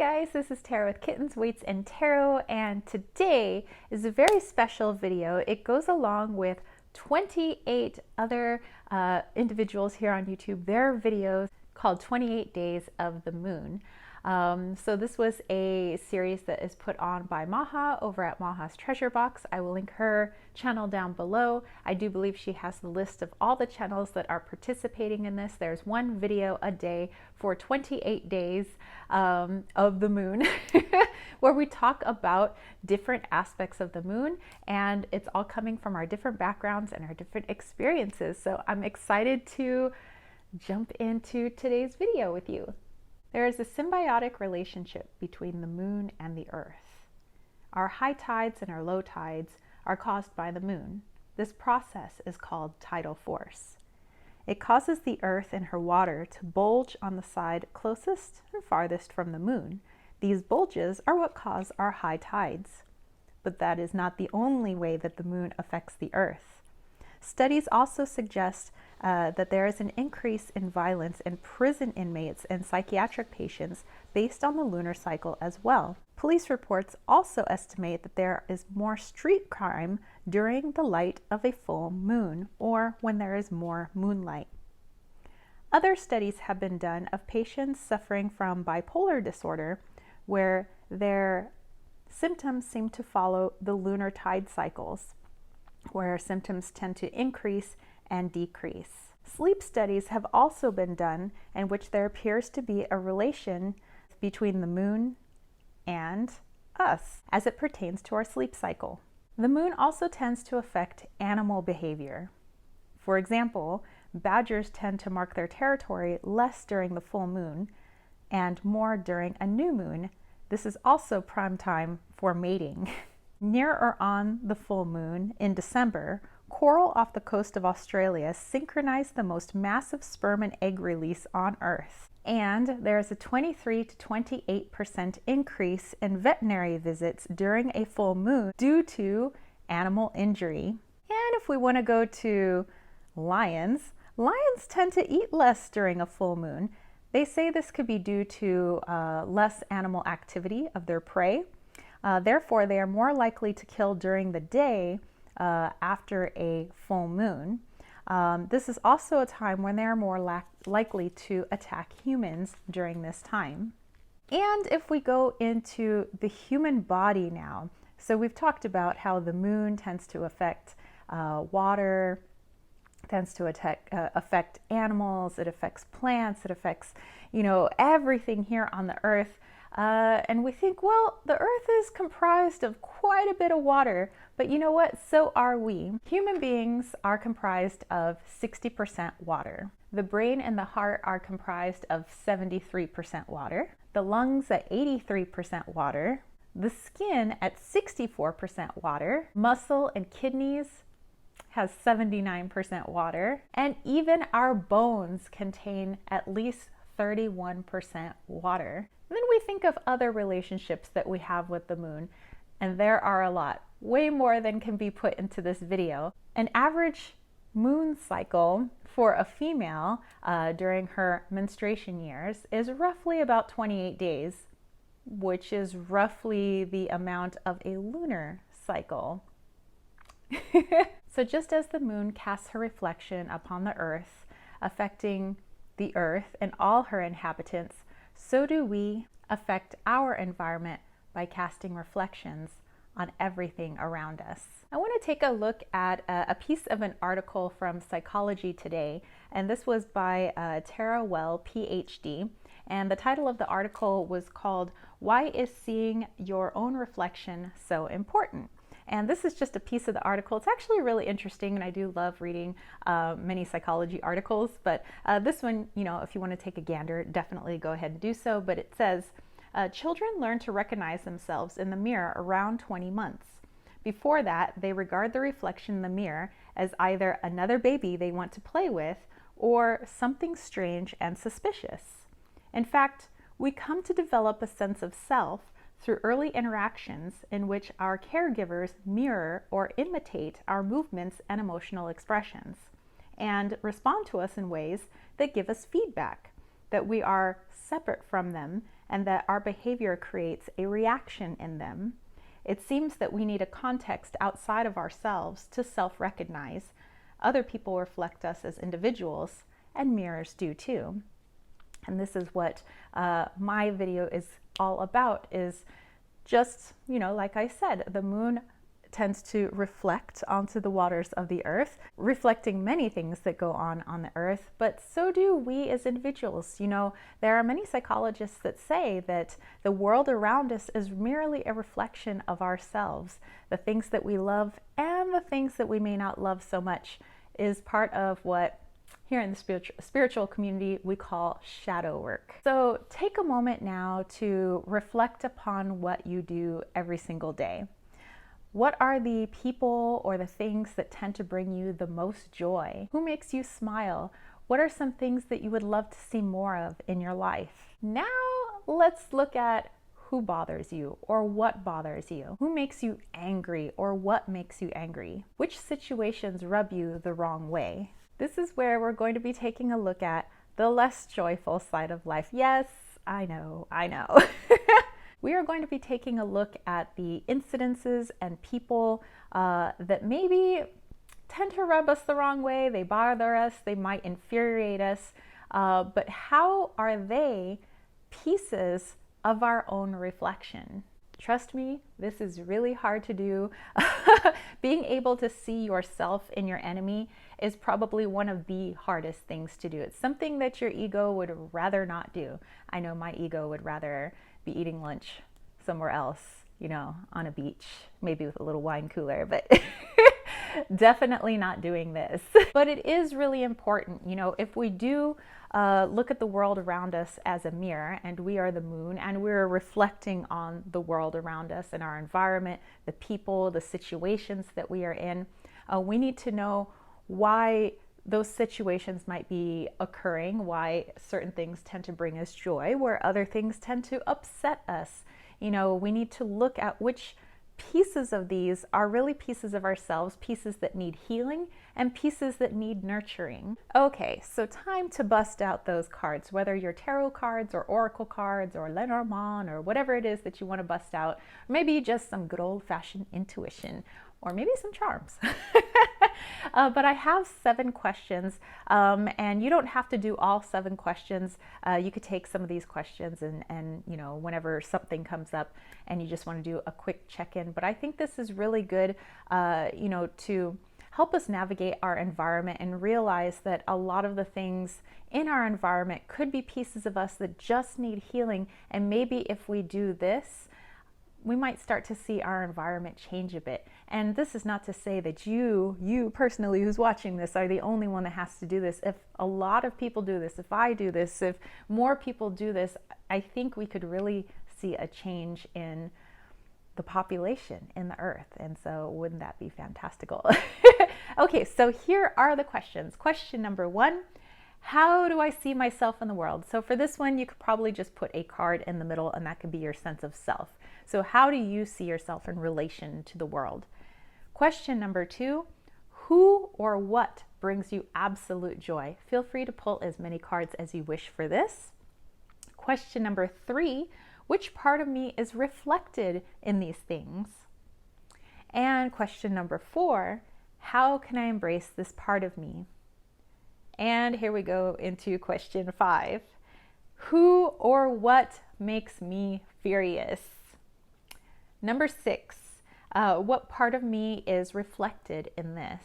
guys, this is Tarot with Kittens, Weights, and Tarot, and today is a very special video. It goes along with 28 other individuals here on YouTube, their videos called 28 Days of the Moon. So this was a series that is put on by Maha over at Maha's Treasure Box. I will link her channel down below. I do believe she has the list of all the channels that are participating in this. There's one video a day for 28 days of the moon where we talk about different aspects of the moon, and it's all coming from our different backgrounds and our different experiences. So I'm excited to jump into today's video with you. There is a symbiotic relationship between the moon and the earth. Our high tides and our low tides are caused by the moon. This process is called tidal force. It causes the earth and her water to bulge on the side closest and farthest from the moon. These bulges are what cause our high tides. But that is not the only way that the moon affects the earth. Studies also suggest that there is an increase in violence in prison inmates and psychiatric patients based on the lunar cycle as well. Police reports also estimate that there is more street crime during the light of a full moon, or when there is more moonlight. Other studies have been done of patients suffering from bipolar disorder, where their symptoms seem to follow the lunar tide cycles, where symptoms tend to increase and decrease. Sleep studies have also been done in which there appears to be a relation between the moon and us as it pertains to our sleep cycle. The moon also tends to affect animal behavior. For example, badgers tend to mark their territory less during the full moon and more during a new moon. This is also prime time for mating. Near or on the full moon in December, coral off the coast of Australia synchronize the most massive sperm and egg release on Earth. And there is a 23 to 28% increase in veterinary visits during a full moon due to animal injury. And if we want to go to lions tend to eat less during a full moon. They say this could be due to less animal activity of their prey. Therefore, they are more likely to kill during the day after a full moon. This is also a time when they are more likely to attack humans during this time. And if we go into the human body now, so we've talked about how the moon tends to affect water, tends to affect animals, it affects plants, it affects, everything here on the earth. And we think, well, the earth is comprised of quite a bit of water, but you know what? So are we. Human beings are comprised of 60% water. The brain and the heart are comprised of 73% water. The lungs at 83% water. The skin at 64% water. Muscle and kidneys has 79% water. And even our bones contain at least 31% water. And then we think of other relationships that we have with the moon, and there are a lot, way more than can be put into this video. An average moon cycle for a female during her menstruation years is roughly about 28 days, which is roughly the amount of a lunar cycle. So just as the moon casts her reflection upon the earth, affecting the earth and all her inhabitants, so do we affect our environment by casting reflections on everything around us. I want to take a look at a piece of an article from Psychology Today, and this was by Tara Well, PhD, and the title of the article was called, "Why is Seeing Your Own Reflection So Important?" And this is just a piece of the article. It's actually really interesting, and I do love reading many psychology articles, but this one, if you want to take a gander, definitely go ahead and do so. But it says, children learn to recognize themselves in the mirror around 20 months. Before that, they regard the reflection in the mirror as either another baby they want to play with or something strange and suspicious. In fact, we come to develop a sense of self through early interactions in which our caregivers mirror or imitate our movements and emotional expressions, and respond to us in ways that give us feedback that we are separate from them and that our behavior creates a reaction in them. It seems that we need a context outside of ourselves to self-recognize. Other people reflect us as individuals, and mirrors do too. And this is what my video is all about, is just, like I said, the moon tends to reflect onto the waters of the earth, reflecting many things that go on the earth, but so do we as individuals. There are many psychologists that say that the world around us is merely a reflection of ourselves. The things that we love and the things that we may not love so much is part of what here in the spiritual community we call shadow work. So take a moment now to reflect upon what you do every single day. What are the people or the things that tend to bring you the most joy? Who makes you smile? What are some things that you would love to see more of in your life? Now let's look at who bothers you or what bothers you. Who makes you angry or what makes you angry? Which situations rub you the wrong way? This is where we're going to be taking a look at the less joyful side of life. Yes, I know. We are going to be taking a look at the incidences and people that maybe tend to rub us the wrong way. They bother us, they might infuriate us, but how are they pieces of our own reflection? Trust me, this is really hard to do. Being able to see yourself in your enemy is probably one of the hardest things to do. It's something that your ego would rather not do. I know my ego would rather be eating lunch somewhere else, on a beach, maybe with a little wine cooler, but definitely not doing this. But it is really important, if we do look at the world around us as a mirror, and we are the moon, and we're reflecting on the world around us and our environment, the people, the situations that we are in, we need to know why those situations might be occurring, why certain things tend to bring us joy, where other things tend to upset us. We need to look at which pieces of these are really pieces of ourselves, pieces that need healing, and pieces that need nurturing. Okay, so time to bust out those cards, whether you're tarot cards or oracle cards or Lenormand or whatever it is that you want to bust out, or maybe just some good old-fashioned intuition, or maybe some charms. But I have 7 questions, and you don't have to do all 7 questions. You could take some of these questions and whenever something comes up and you just want to do a quick check-in. But I think this is really good, to help us navigate our environment and realize that a lot of the things in our environment could be pieces of us that just need healing. And maybe if we do this, we might start to see our environment change a bit. And this is not to say that you personally who's watching this are the only one that has to do this. If a lot of people do this, if I do this, if more people do this, I think we could really see a change in the population in the earth. And so wouldn't that be fantastical? Okay, so here are the questions. Question number 1. How do I see myself in the world? So for this one, you could probably just put a card in the middle, and that could be your sense of self. So how do you see yourself in relation to the world? Question number 2, who or what brings you absolute joy? Feel free to pull as many cards as you wish for this. Question number 3, which part of me is reflected in these things? And question number 4, how can I embrace this part of me? And here we go into question 5. Who or what makes me furious? Number 6, what part of me is reflected in this?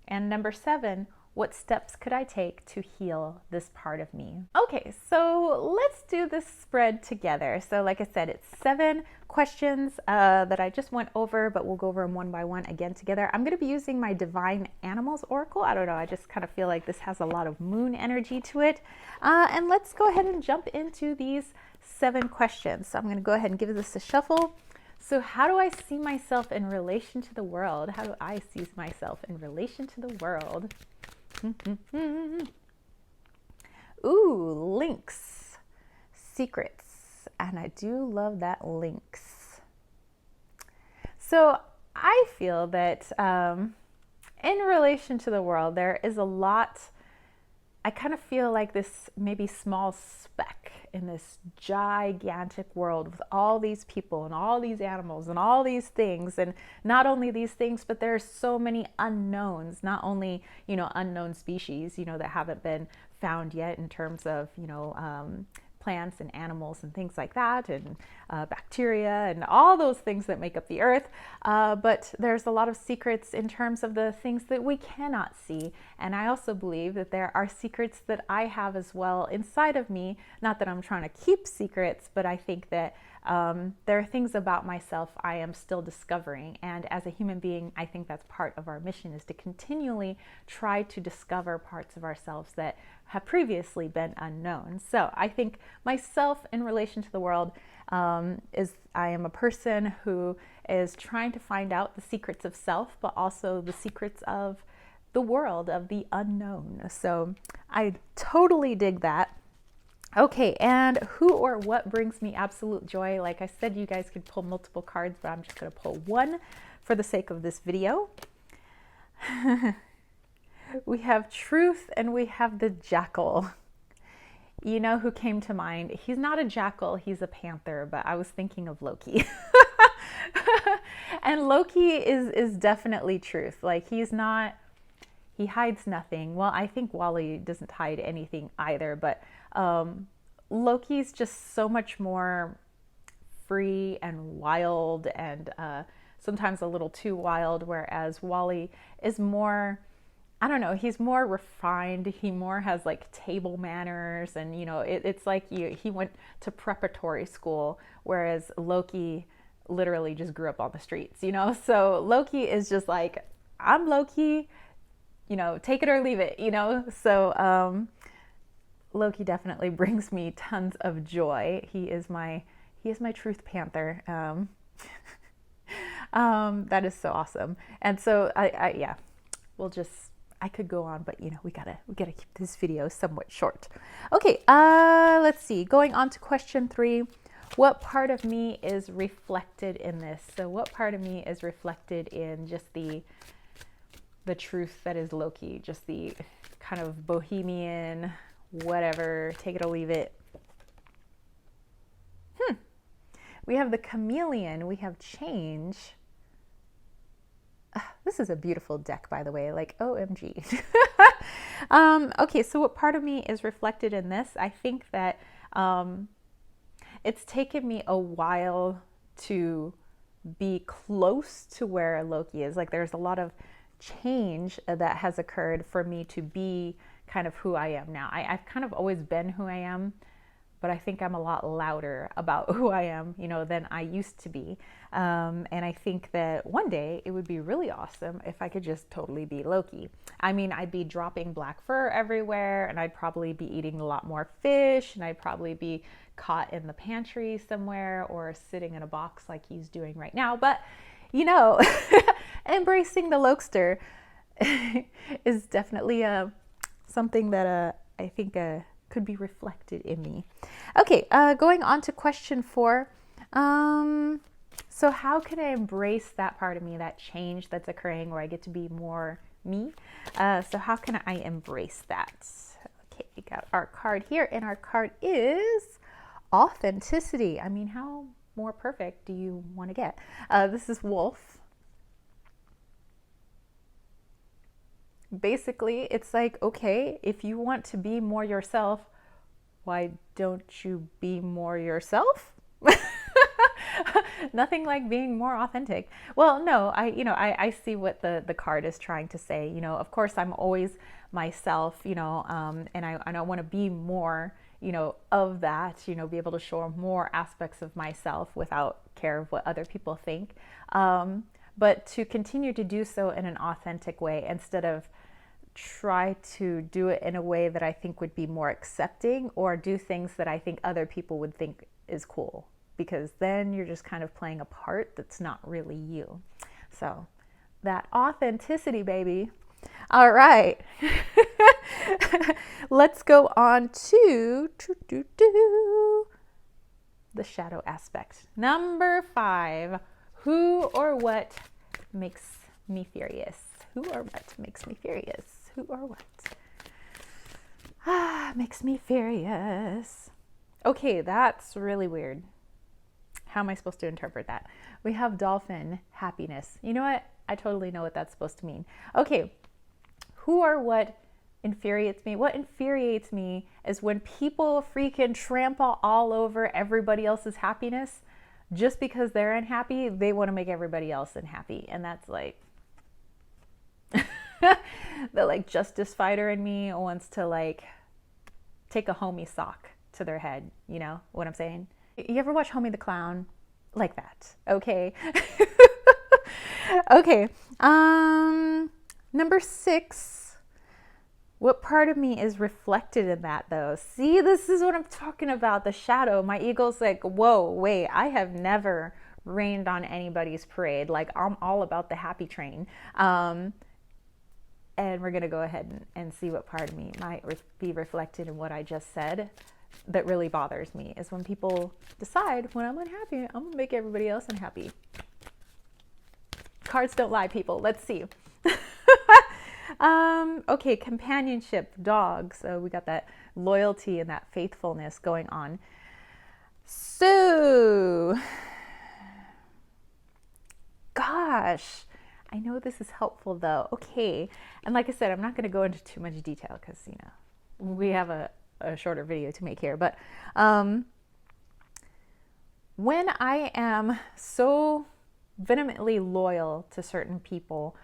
And number 7, what steps could I take to heal this part of me? Okay, so let's do this spread together. So like I said, it's 7 questions that I just went over, but we'll go over them one by one again together. I'm going to be using my Divine Animals Oracle. I don't know, I just kind of feel like this has a lot of moon energy to it. And let's go ahead and jump into these 7 questions. So I'm going to go ahead and give this a shuffle. So how do I see myself in relation to the world? How do I see myself in relation to the world? Ooh, links, secrets, and I do love that links. So I feel that in relation to the world, there is a lot. I kind of feel like this maybe small speck in this gigantic world with all these people and all these animals and all these things. And not only these things, but there's so many unknowns, not only, unknown species, that haven't been found yet in terms of, plants and animals and things like that, and bacteria and all those things that make up the earth. But there's a lot of secrets in terms of the things that we cannot see. And I also believe that there are secrets that I have as well inside of me. Not that I'm trying to keep secrets, but I think that there are things about myself I am still discovering. And as a human being, I think that's part of our mission, is to continually try to discover parts of ourselves that have previously been unknown. So I think myself in relation to the world is I am a person who is trying to find out the secrets of self, but also the secrets of the world, of the unknown. So I totally dig that. Okay, and who or what brings me absolute joy? Like I said, you guys could pull multiple cards, but I'm just going to pull one for the sake of this video. We have truth and we have the jackal. You know who came to mind? He's not a jackal, he's a panther, but I was thinking of Loki. And Loki is definitely truth. Like he hides nothing. Well, I think Wally doesn't hide anything either, but Loki's just so much more free and wild, and sometimes a little too wild, whereas Wally is more, I don't know, he's more refined. He more has like table manners, and it's like he went to preparatory school, whereas Loki literally just grew up on the streets, So Loki is just like, I'm Loki, take it or leave it, So Loki definitely brings me tons of joy. He is my truth panther. That is so awesome. And so I could go on, but we gotta keep this video somewhat short. Okay, let's see. Going on to question 3. What part of me is reflected in this? So what part of me is reflected in just the truth that is Loki, just the kind of bohemian, whatever, take it or leave it. We have the chameleon, we have change. This is a beautiful deck, by the way, like OMG. Okay, so what part of me is reflected in this? I think that it's taken me a while to be close to where Loki is. Like there's a lot of change that has occurred for me to be kind of who I am now. I've kind of always been who I am, but I think I'm a lot louder about who I am, than I used to be. And I think that one day it would be really awesome if I could just totally be Loki. I mean, I'd be dropping black fur everywhere, and I'd probably be eating a lot more fish, and I'd probably be caught in the pantry somewhere or sitting in a box like he's doing right now. But, embracing the Lokester is definitely something that I think could be reflected in me. Okay, going on to question 4. So how can I embrace that part of me, that change that's occurring where I get to be more me? So how can I embrace that? Okay, we got our card here, and our card is authenticity. I mean, how more perfect do you want to get? This is Wolf. Basically, it's like, okay, if you want to be more yourself, why don't you be more yourself? Nothing like being more authentic. Well, no, I see what the card is trying to say. Of course, I'm always myself, and I want to be more, of that, be able to show more aspects of myself without care of what other people think. But to continue to do so in an authentic way, instead of try to do it in a way that I think would be more accepting, or do things that I think other people would think is cool, because then you're just kind of playing a part that's not really you. So that authenticity, baby. All right. Let's go on to the shadow aspect. Number 5. Who or what makes me furious? Who or what makes me furious? Who or what makes me furious? Okay, that's really weird. How am I supposed to interpret that? We have dolphin, happiness. You know what? I totally know what that's supposed to mean. Okay, who or what infuriates me? What infuriates me is when people freaking trample all over everybody else's happiness. Just because they're unhappy, they want to make everybody else unhappy. And that's like, the like justice fighter in me wants to like take a homie sock to their head. You know what I'm saying? You ever watch Homie the Clown? Like that. Okay. Okay. Number 6. What part of me is reflected in that though? See, this is what I'm talking about. The shadow. My ego's like, whoa, wait, I have never rained on anybody's parade. Like, I'm all about the happy train. And we're going to go ahead and see what part of me might be reflected in what I just said. That really bothers me is when people decide when I'm unhappy, I'm going to make everybody else unhappy. Cards don't lie, people. Let's see. Okay, companionship, dogs. So we got that loyalty and that faithfulness going on. So, gosh, I know this is helpful though. Okay, and like I said, I'm not going to go into too much detail because, you know, we have a shorter video to make here. But when I am so vehemently loyal to certain people,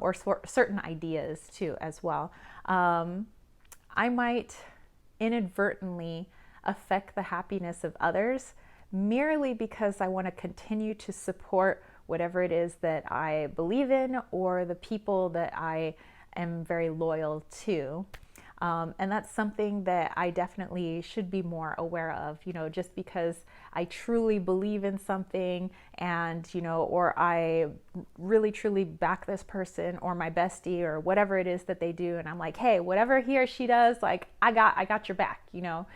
or certain ideas too as well, I might inadvertently affect the happiness of others merely because I want to continue to support whatever it is that I believe in or the people that I am very loyal to. And that's something that I definitely should be more aware of, you know, just because I truly believe in something and, you know, or I really truly back this person or my bestie or whatever it is that they do. And I'm like, hey, whatever he or she does, like, I got your back, you know.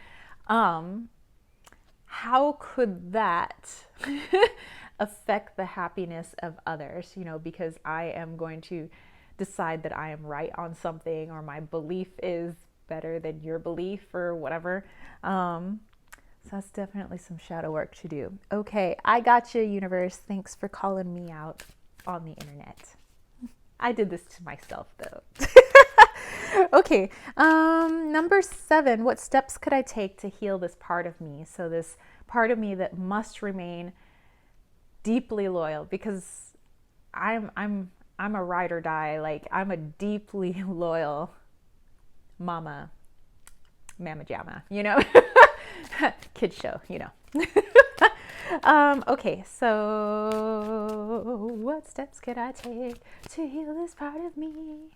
How could that affect the happiness of others, you know, because I am going to decide that I am right on something or my belief is better than your belief or whatever. So that's definitely some shadow work to do. Okay, I got you, universe. Thanks for calling me out on the internet. I did this to myself though. Okay, number 7, what steps could I take to heal this part of me? So this part of me that must remain deeply loyal because I'm a ride or die. Like, I'm a deeply loyal mama jamma, you know. Kids show, you know. Okay, so what steps could I take to heal this part of me?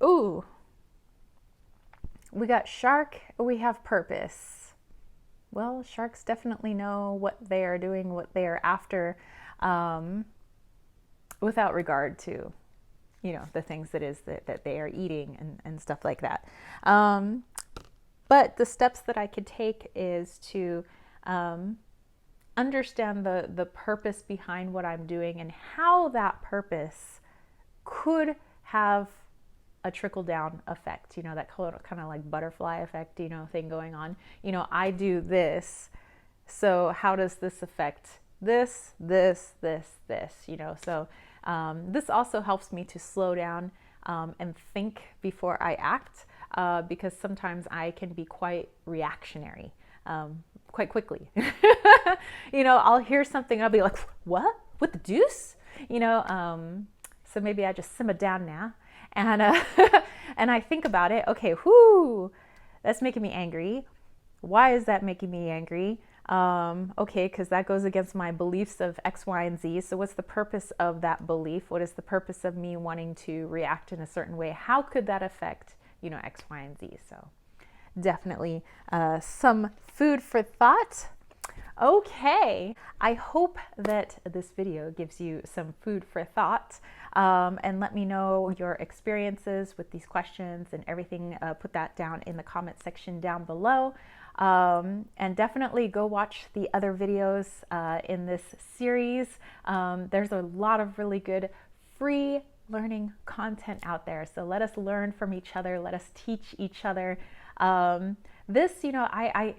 Ooh, we got shark, we have purpose. Well, sharks definitely know what they are doing, what they are after, without regard to, you know, the things that they are eating and stuff like that. But the steps that I could take is to understand the purpose behind what I'm doing and how that purpose could have a trickle-down effect, you know, that kind of like butterfly effect, you know, thing going on. You know, I do this, so how does this affect this, you know? So this also helps me to slow down and think before I act, because sometimes I can be quite reactionary quite quickly. You know, I'll hear something, I'll be like, what? What the deuce? You know, so maybe I just simmer down now. And and I think about it. Okay, whoo, that's making me angry. Why is that making me angry? Okay, because that goes against my beliefs of X, Y, and Z. So what's the purpose of that belief? What is the purpose of me wanting to react in a certain way? How could that affect, you know, X, Y, and Z? So definitely some food for thought. Okay, I hope that this video gives you some food for thought, and let me know your experiences with these questions and everything. Put that down in the comment section down below, and definitely go watch the other videos in this series. There's a lot of really good free learning content out there, so let us learn from each other, let us teach each other. This, you know, I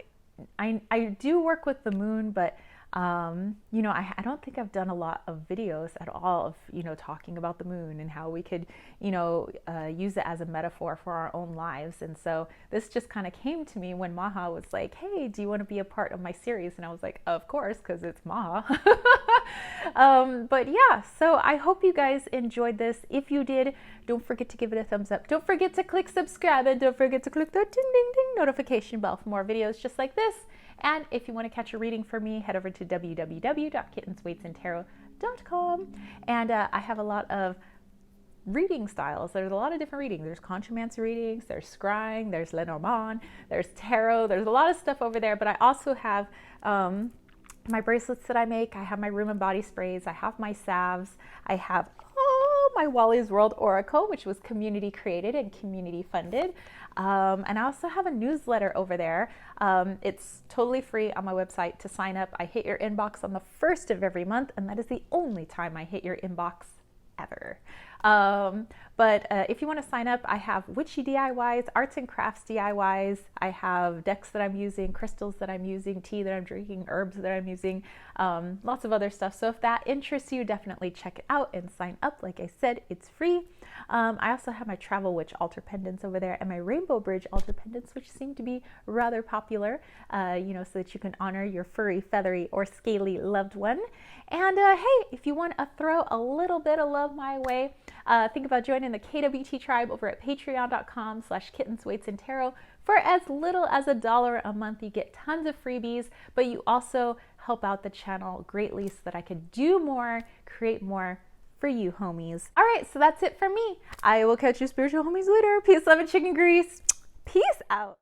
do work with the moon, but you know, I don't think I've done a lot of videos at all of, you know, talking about the moon and how we could, you know, use it as a metaphor for our own lives. And so this just kind of came to me when Maha was like, hey, do you want to be a part of my series? And I was like, of course, because it's Maha. But yeah, so I hope you guys enjoyed this. If you did, don't forget to give it a thumbs up. Don't forget to click subscribe, and don't forget to click that ding ding ding notification bell for more videos just like this. And if you want to catch a reading from me, head over to www.kittenswaitsandtarot.com. And I have a lot of reading styles. There's a lot of different readings. There's contromancy readings, there's scrying, there's Lenormand, there's tarot. There's a lot of stuff over there, but I also have my bracelets that I make. I have my room and body sprays. I have my salves. I have my Wally's World Oracle, which was community created and community funded. And I also have a newsletter over there. It's totally free on my website to sign up. I hit your inbox on the 1st of every month, and that is the only time I hit your inbox ever. But if you want to sign up, I have witchy DIYs, arts and crafts DIYs. I have decks that I'm using, crystals that I'm using, tea that I'm drinking, herbs that I'm using, lots of other stuff. So if that interests you, definitely check it out and sign up. Like I said, it's free. I also have my Travel Witch altar pendants over there and my Rainbow Bridge altar pendants, which seem to be rather popular, you know, so that you can honor your furry, feathery, or scaly loved one. And hey, if you want to throw a little bit of love my way, think about joining the KWT tribe over at patreon.com/kittenswaitsandtarot. For as little as $1 a month, you get tons of freebies, but you also help out the channel greatly so that I could do more, create more for you homies. All right, so that's it for me. I will catch you spiritual homies later. Peace, love, and chicken grease. Peace out.